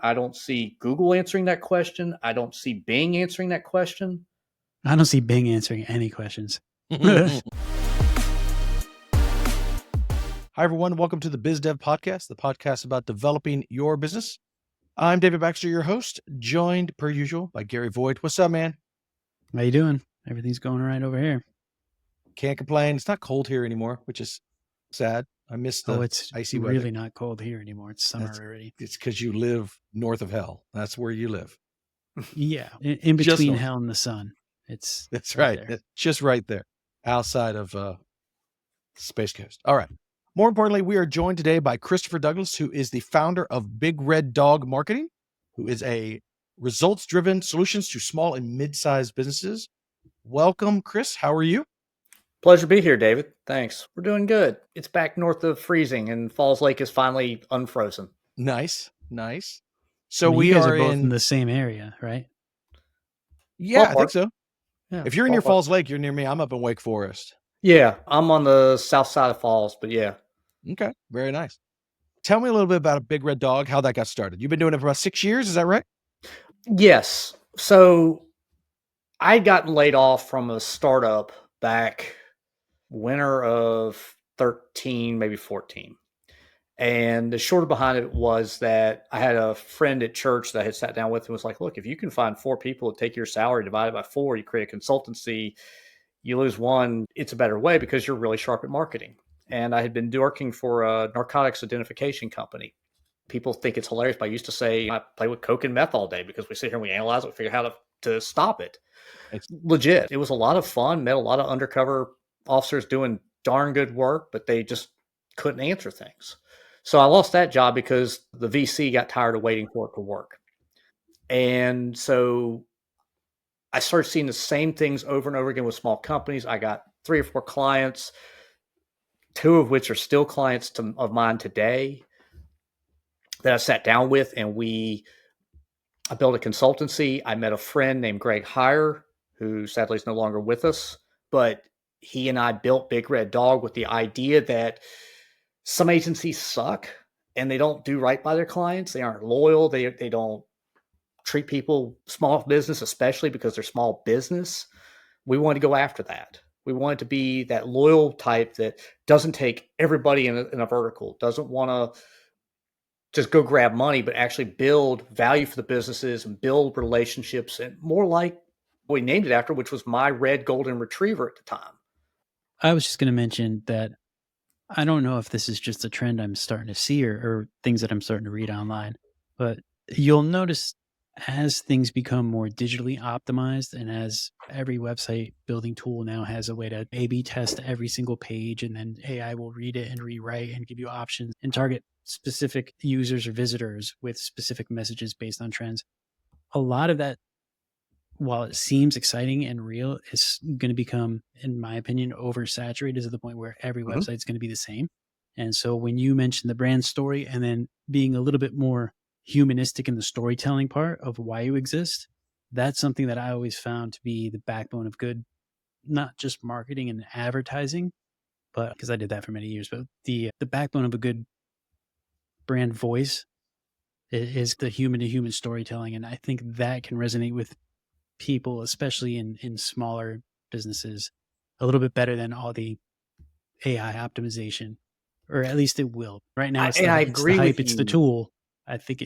I don't see Google answering that question. I don't see Bing answering that question. I don't see Bing answering any questions. Hi, everyone. Welcome to the Biz Dev Podcast, the podcast about developing your business. I'm David Baxter, your host, joined per usual by Gary Voigt. What's up, man? How you doing? Everything's going all right over here. Can't complain. It's not cold here anymore, which is sad. I miss the it's icy really weather. not cold here anymore. It's summer already. It's because you live north of hell. That's where you live. Yeah, in between hell and the sun. That's right. It's just right there, outside of Space Coast. All right. More importantly, we are joined today by Christopher Douglas, who is the founder of Big Red Dog Marketing, who is a results-driven solutions to small and mid-sized businesses. Welcome, Chris. How are you? Pleasure to be here, David. Thanks. We're doing good. It's back north of freezing, and Falls Lake is finally unfrozen. Nice. So you guys are both in the same area, right? Yeah, I think so. Yeah, if you're near Falls Lake, you're near me. I'm up in Wake Forest. Yeah, I'm on the south side of Falls, but yeah. Okay, very nice. Tell me a little bit about a Big Red Dog, how that got started. You've been doing it for about 6 years, is that right? Yes. So I'd gotten laid off from a startup back winter of 13, maybe 14. And the short behind it was that I had a friend at church that I had sat down with and was like, look, if you can find 4 people to take your salary divided by 4, you create a consultancy, you lose one, it's a better way because you're really sharp at marketing. And I had been working for a narcotics identification company. People think it's hilarious, but I used to say I play with coke and meth all day because we sit here and we analyze it, we figure out how to stop it. It's legit. It was a lot of fun, met a lot of undercover officers doing darn good work, but they just couldn't answer things. So I lost that job because the VC got tired of waiting for it to work. And so I started seeing the same things over and over again with small companies. I got 3 or 4 clients, 2 of which are still clients of mine today that I sat down with, and I built a consultancy. I met a friend named Greg Heyer, who sadly is no longer with us, but he and I built Big Red Dog with the idea that some agencies suck and they don't do right by their clients. They aren't loyal. They don't treat people, small business, especially because they're small business. We wanted to go after that. We wanted to be that loyal type that doesn't take everybody in a vertical, doesn't want to just go grab money, but actually build value for the businesses and build relationships, and more like what we named it after, which was my red golden retriever at the time. I was just going to mention that I don't know if this is just a trend I'm starting to see or things that I'm starting to read online, but you'll notice as things become more digitally optimized and as every website building tool now has a way to A/B test every single page, and then AI will read it and rewrite and give you options and target specific users or visitors with specific messages based on trends. A lot of that, while it seems exciting and real, is going to become, in my opinion, oversaturated to the point where every website is going to be the same. And so when you mention the brand story and then being a little bit more humanistic in the storytelling part of why you exist, that's something that I always found to be the backbone of good, not just marketing and advertising, but because I did that for many years, but the backbone of a good brand voice is the human to human storytelling. And I think that can resonate with people, especially in smaller businesses, a little bit better than all the AI optimization, or at least it will. Right now, it's the hype, it's the tool. I think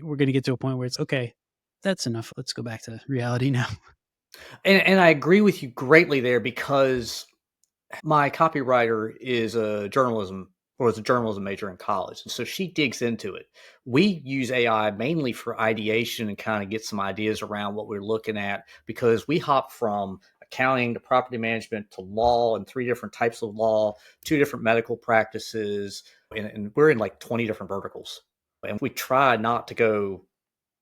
we're going to get to a point where it's okay. That's enough. Let's go back to reality now. And I agree with you greatly there, because my copywriter is a journalism major in college. And so she digs into it. We use AI mainly for ideation and kind of get some ideas around what we're looking at, because we hop from accounting to property management to law, and 3 different types of law, 2 different medical practices, and we're in like 20 different verticals. And we try not to go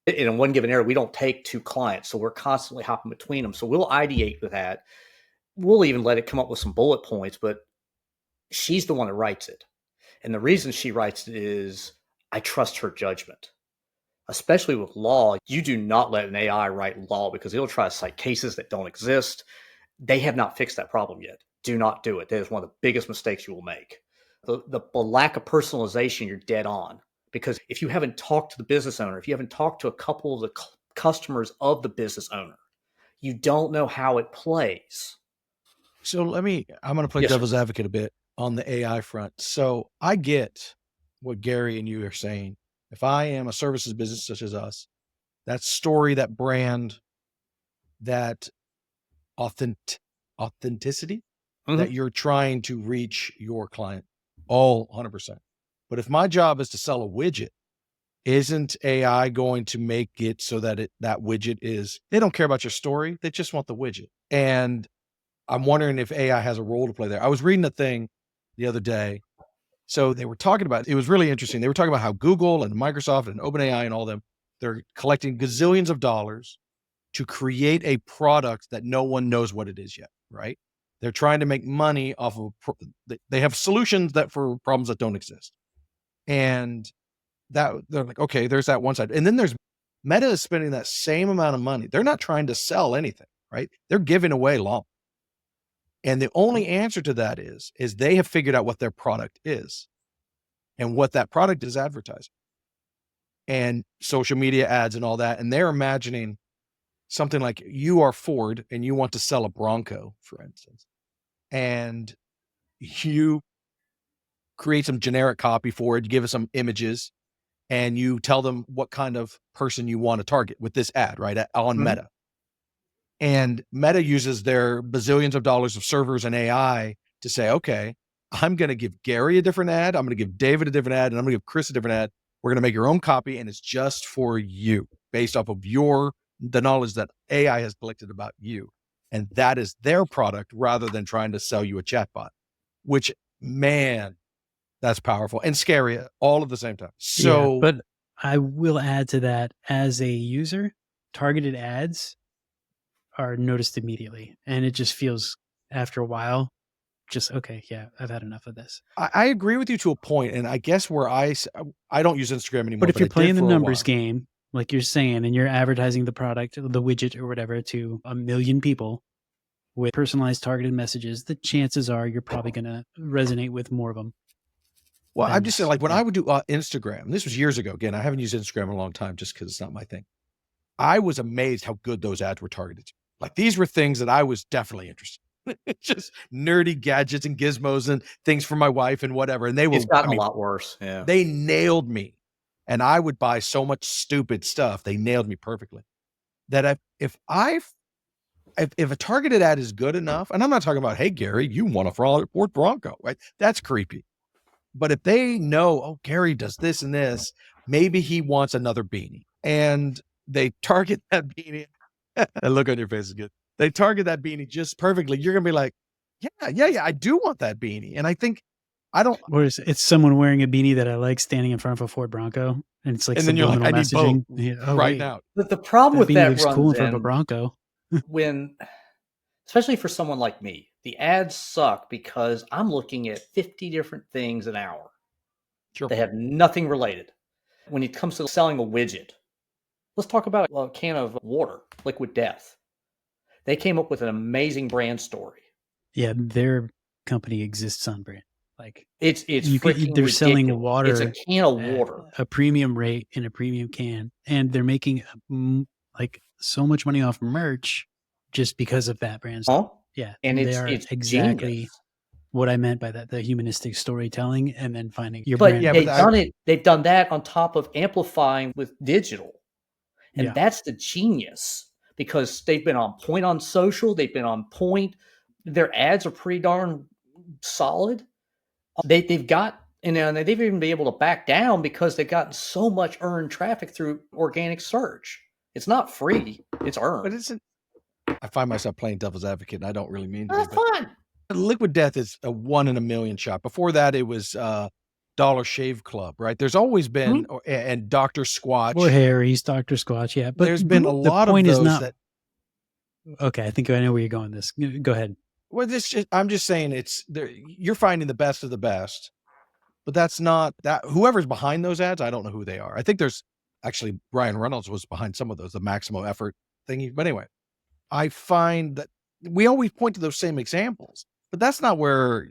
in one given area. We don't take 2 clients. So we're constantly hopping between them. So we'll ideate with that. We'll even let it come up with some bullet points, but she's the one that writes it. And the reason she writes it is I trust her judgment. Especially with law, you do not let an AI write law, because it'll try to cite cases that don't exist. They have not fixed that problem yet. Do not do it. That is one of the biggest mistakes you will make. The lack of personalization, you're dead on, because if you haven't talked to the business owner, if you haven't talked to a couple of the customers of the business owner, you don't know how it plays. So I'm going to play devil's advocate a bit on the AI front. So I get what Gary and you are saying. If I am a services business such as us, that story, that brand, that authenticity that you're trying to reach your client, all 100%. But if my job is to sell a widget, isn't AI going to make it so that that widget is, they don't care about your story. They just want the widget. And I'm wondering if AI has a role to play there. I was reading a thing the other day. So they were talking about, it was really interesting. They were talking about how Google and Microsoft and OpenAI and all them, they're collecting gazillions of dollars to create a product that no one knows what it is yet, right? They're trying to make money off of, they have solutions that for problems that don't exist. And that they're like, okay, there's that one side. And then there's Meta is spending that same amount of money. They're not trying to sell anything, right? They're giving away long. And the only answer to that is they have figured out what their product is. And what that product is advertising and social media ads and all that. And they're imagining something like you are Ford and you want to sell a Bronco, for instance, and you create some generic copy for it, give us some images, and you tell them what kind of person you want to target with this ad, right? On Meta. And Meta uses their bazillions of dollars of servers and AI to say, okay, I'm going to give Gary a different ad. I'm going to give David a different ad, and I'm going to give Chris a different ad. We're going to make your own copy, and it's just for you based off of the knowledge that AI has collected about you. And that is their product rather than trying to sell you a chatbot, which, man, that's powerful and scary all at the same time. So, yeah, but I will add to that, as a user, targeted ads are noticed immediately. And it just feels, after a while, just, okay, yeah, I've had enough of this. I agree with you to a point, and I guess where I don't use Instagram anymore. But if you're playing the numbers game, like you're saying, and you're advertising the product, the widget or whatever, to 1 million people with personalized targeted messages, the chances are you're probably going to resonate with more of them. Well, I'm just saying, like when I would do Instagram, this was years ago. Again, I haven't used Instagram in a long time just because it's not my thing. I was amazed how good those ads were targeted. Like these were things that I was definitely interested in. Just nerdy gadgets and gizmos and things for my wife and whatever. And it's gotten a lot worse. Yeah. They nailed me. And I would buy so much stupid stuff. They nailed me perfectly. That if a targeted ad is good enough, and I'm not talking about, hey, Gary, you want a Ford Bronco, right? That's creepy. But if they know, oh, Gary does this and this, maybe he wants another beanie. And they target that beanie. And look on your face is good. They target that beanie just perfectly. You're going to be like, yeah, I do want that beanie. And I think, or it's someone wearing a beanie that I like standing in front of a Ford Bronco. And it's like, and then you're like, I need both right now. But the problem with that looks cool in front of a Bronco. Especially for someone like me, the ads suck because I'm looking at 50 different things an hour. Sure. They have nothing related. When it comes to selling a widget, let's talk about a can of water, Liquid Death. They came up with an amazing brand story. Yeah, their company exists on brand. Like it's they're ridiculous. selling water. It's a can of water, a premium rate in a premium can, and they're making like so much money off merch just because of that brand. Yeah, and it's exactly genius. What I meant by that, the humanistic storytelling, and then finding your brand. Yeah, they've done that on top of amplifying with digital, and that's the genius, because they've been on point on social. They've been on point. Their ads are pretty darn solid. They've got, and they've even been able to back down because they've gotten so much earned traffic through organic search. It's not free; it's earned. But isn't? I find myself playing devil's advocate, and I don't really mean to. That's fun. Liquid Death is a 1 in a million shot. Before that, it was Dollar Shave Club, right? There's always been, and Dr. Squatch. Or Harry's, Dr. Squatch, yeah. But there's been a lot of those that. Okay, I think I know where you're going with this. Go ahead. Well, I'm just saying you're finding the best of the best, but that's not that. Whoever's behind those ads, I don't know who they are. I think there's actually Ryan Reynolds was behind some of those, the maximum effort thingy. But anyway, I find that we always point to those same examples, but that's not where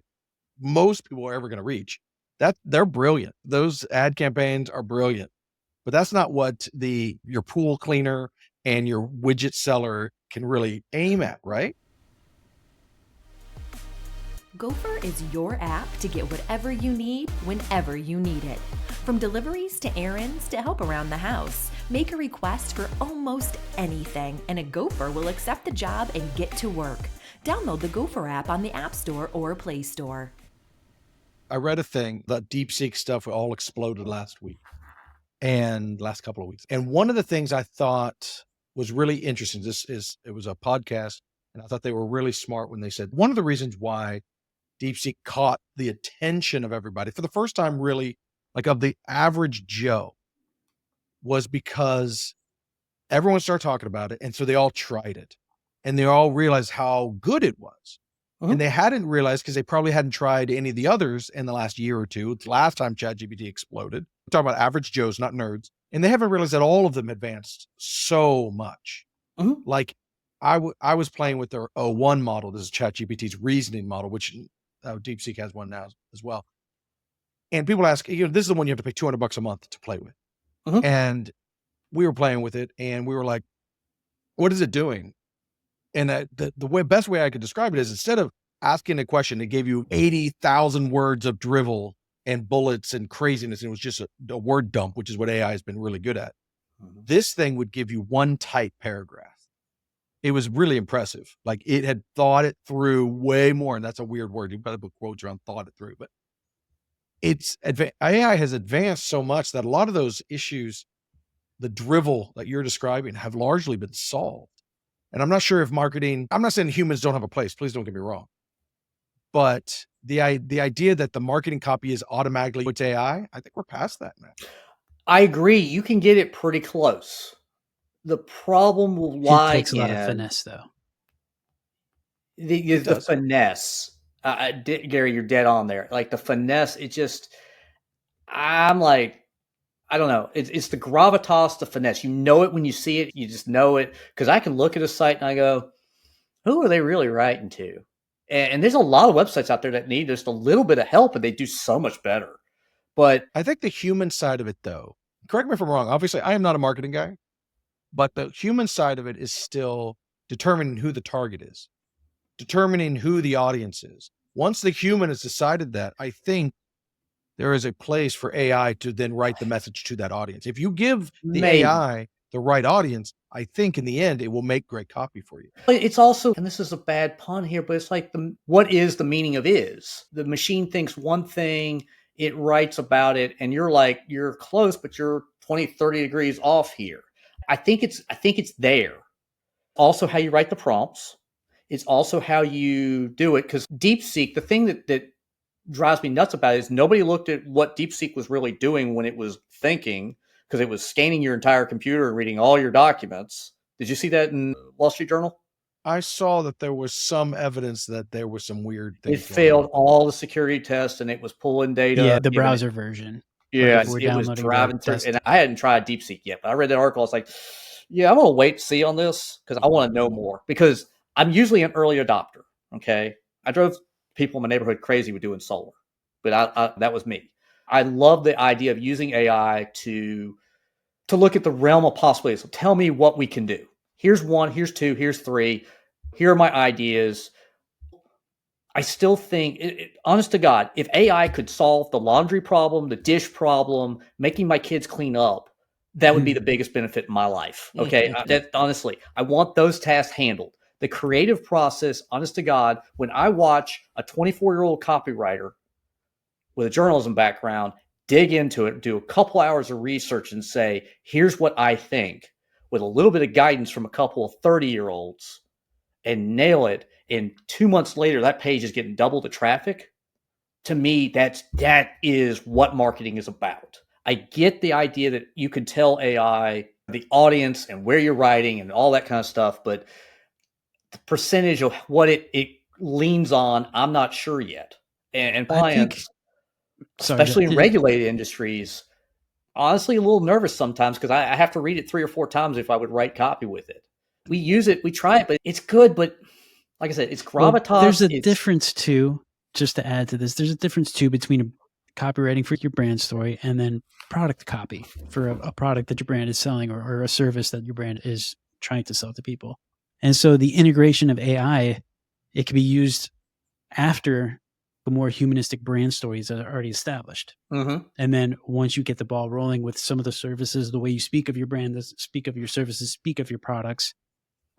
most people are ever going to reach. they're brilliant. Those ad campaigns are brilliant, but that's not what your pool cleaner and your widget seller can really aim at, right? Gopher is your app to get whatever you need whenever you need it. From deliveries to errands to help around the house, make a request for almost anything, and a Gopher will accept the job and get to work. Download the Gopher app on the App Store or Play Store. I read a thing that DeepSeek stuff all exploded last week and last couple of weeks. And one of the things I thought was really interesting, it was a podcast, and I thought they were really smart when they said one of the reasons why DeepSeek caught the attention of everybody for the first time, really, like of the average Joe, was because everyone started talking about it. And so they all tried it and they all realized how good it was. And they hadn't realized, because they probably hadn't tried any of the others in the last year or two. It's the last time ChatGPT exploded. We're talking about average Joes, not nerds. And they haven't realized that all of them advanced so much. Like I was playing with their O1 model. This is ChatGPT's reasoning model, which DeepSeek has one now as well. And people ask, this is the one you have to pay $200 a month to play with. And we were playing with it and we were like, what is it doing? And the best way I could describe it is, instead of asking a question, it gave you 80,000 words of drivel and bullets and craziness. And it was just a word dump, which is what AI has been really good at. This thing would give you one tight paragraph. It was really impressive. Like, it had thought it through way more. And that's a weird word. You better put quotes around thought it through, but AI has advanced so much that a lot of those issues, the drivel that you're describing, have largely been solved. And I'm not sure if marketing, I'm not saying humans don't have a place, please don't get me wrong. But the idea that the marketing copy is automatically with AI, I think we're past that now. I agree. You can get it pretty close. The problem will lie It takes a lot of finesse, though. The finesse. Gary, you're dead on there. Like, the finesse, I'm like, I don't know. It's the gravitas, the finesse. You know it when you see it. You just know it. Because I can look at a site and I go, who are they really writing to? And there's a lot of websites out there that need just a little bit of help, and they do so much better. But I think the human side of it, though, correct me if I'm wrong. Obviously, I am not a marketing guy, but the human side of it is still determining who the target is, determining who the audience is. Once the human has decided that, I think there is a place for AI to then write the message to that audience. If you give the AI the right audience, I think in the end, it will make great copy for you. It's also, and this is a bad pun here, but it's like, what is the meaning of is? The machine thinks one thing, it writes about it, and you're like, you're close, but you're 20, 30 degrees off here. I think it's there. Also how you write the prompts. It's also how you do it. Because DeepSeek, the thing that drives me nuts about it is nobody looked at what DeepSeek was really doing when it was thinking, because it was scanning your entire computer and reading all your documents. Did you see that in Wall Street Journal? I saw that there was some evidence that there was some weird things. It failed all the security tests and it was pulling data. Yeah, the browser version. Yeah, it was driving through. And I hadn't tried DeepSeek yet, but I read that article. I was like, yeah, I'm going to wait to see on this because I want to know more, because I'm usually an early adopter. Okay. I drove people in my neighborhood crazy with doing solar, but that was me. I love the idea of using AI to look at the realm of possibilities. So tell me what we can do. Here's 1, here's 2, here's 3. Here are my ideas. I still think, honest to God, if AI could solve the laundry problem, the dish problem, making my kids clean up, that would be the biggest benefit in my life. Okay. Honestly, I want those tasks handled. The creative process, honest to God, when I watch a 24-year-old copywriter with a journalism background dig into it, do a couple hours of research and say, here's what I think, with a little bit of guidance from a couple of 30-year-olds, and nail it, and 2 months later, that page is getting double the traffic. To me, that is what marketing is about. I get the idea that you can tell AI the audience and where you're writing and all that kind of stuff, but the percentage of what it leans on, I'm not sure yet. And clients, especially in regulated industries, honestly a little nervous sometimes, because I have to read it 3 or 4 times if I would write copy with it. We use it, we try it, but it's good. But like I said, it's gravitas. Well, there's a difference too, just to add to this, there's a difference too between copywriting for your brand story, and then product copy for a product that your brand is selling or a service that your brand is trying to sell to people. And so the integration of AI, it can be used after the more humanistic brand stories that are already established. Mm-hmm. And then once you get the ball rolling with some of the services, the way you speak of your brand, speak of your services, speak of your products,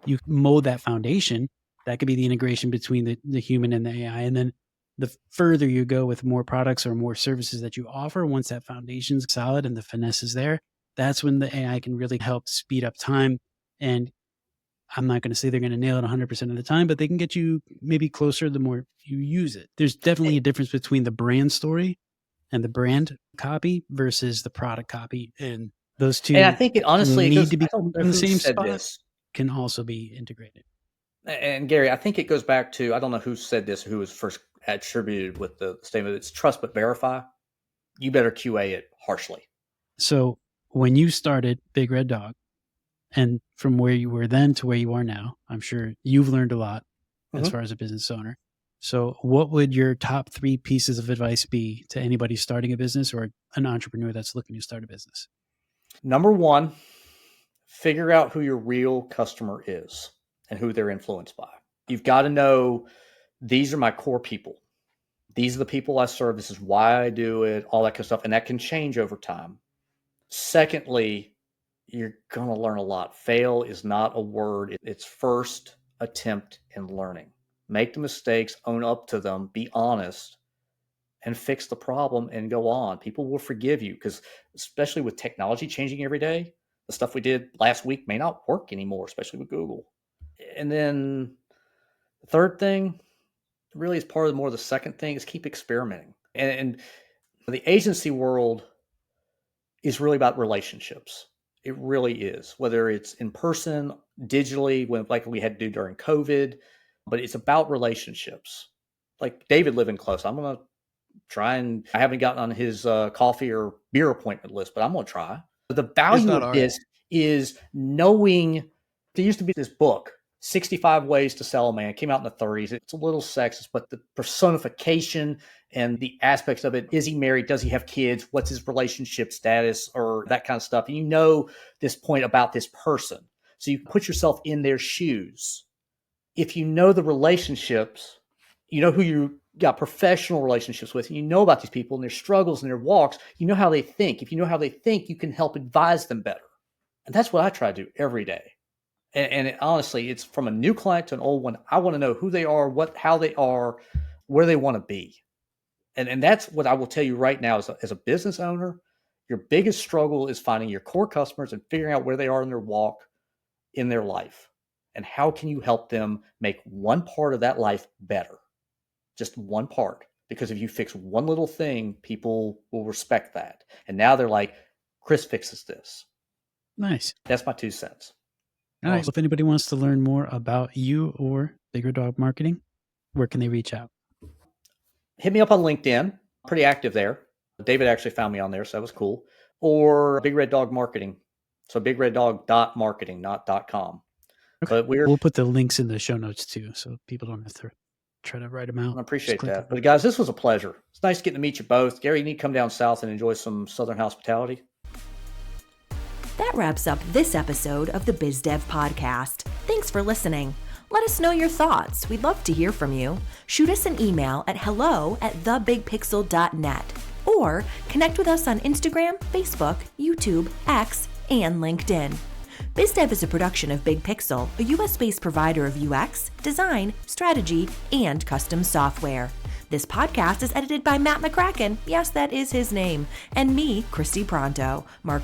you mold that foundation. That could be the integration between the human and the AI. And then the further you go with more products or more services that you offer, once that foundation's solid and the finesse is there, that's when the AI can really help speed up time. And I'm not going to say they're going to nail it 100% of the time, but they can get you maybe closer the more you use it. There's definitely a difference between the brand story and the brand copy versus the product copy. And those two, And I think it honestly need to be I don't know in the who same said spot, this. can also be integrated. And Gary, I think it goes back to, I don't know who said this, who was first attributed with the statement, it's trust but verify. You better QA it harshly. So when you started Big Red Dog, and from where you were then to where you are now, I'm sure you've learned a lot as far as a business owner. So what would your top 3 pieces of advice be to anybody starting a business or an entrepreneur that's looking to start a business? Number 1, figure out who your real customer is and who they're influenced by. You've got to know, these are my core people. These are the people I serve. This is why I do it, all that kind of stuff. And that can change over time. Secondly, you're going to learn a lot. Fail is not a word. It's first attempt in learning. Make the mistakes, own up to them, be honest, and fix the problem and go on. People will forgive you because, especially with technology changing every day, the stuff we did last week may not work anymore, especially with Google. And then the third thing, really is part of more of the second thing, is keep experimenting. And the agency world is really about relationships. It really is, whether it's in person, digitally, like we had to do during COVID, but it's about relationships. Like David living close, I'm going to try, and I haven't gotten on his coffee or beer appointment list, but I'm going to try. But the value of this is knowing, there used to be this book, 65 Ways to Sell a Man. It came out in the 30s. It's a little sexist, but the personification and the aspects of it, is he married? Does he have kids? What's his relationship status, or that kind of stuff? And you know this point about this person. So you can put yourself in their shoes. If you know the relationships, you know who you got professional relationships with, and you know about these people and their struggles and their walks, you know how they think. If you know how they think, you can help advise them better. And that's what I try to do every day. And honestly, it's from a new client to an old one. I want to know who they are, how they are, where they want to be. And that's what I will tell you right now as a business owner. Your biggest struggle is finding your core customers and figuring out where they are in their walk in their life. And how can you help them make one part of that life better? Just one part. Because if you fix one little thing, people will respect that. And now they're like, Chris fixes this. Nice. That's my 2 cents. All right. So if anybody wants to learn more about you or Big Red Dog Marketing, where can they reach out? Hit me up on LinkedIn. Pretty active there. David actually found me on there, so that was cool. Or Big Red Dog Marketing. So bigreddog.marketing, not .com. Okay. But we'll put the links in the show notes too, so people don't have to try to write them out. I appreciate that. But guys, this was a pleasure. It's nice getting to meet you both. Gary, you need to come down south and enjoy some Southern hospitality. That wraps up this episode of the BizDev Podcast. Thanks for listening. Let us know your thoughts. We'd love to hear from you. Shoot us an email at hello@thebigpixel.net or connect with us on Instagram, Facebook, YouTube, X, and LinkedIn. BizDev is a production of Big Pixel, a US-based provider of UX, design, strategy, and custom software. This podcast is edited by Matt McCracken, yes, that is his name, and me, Christy Pronto. Mark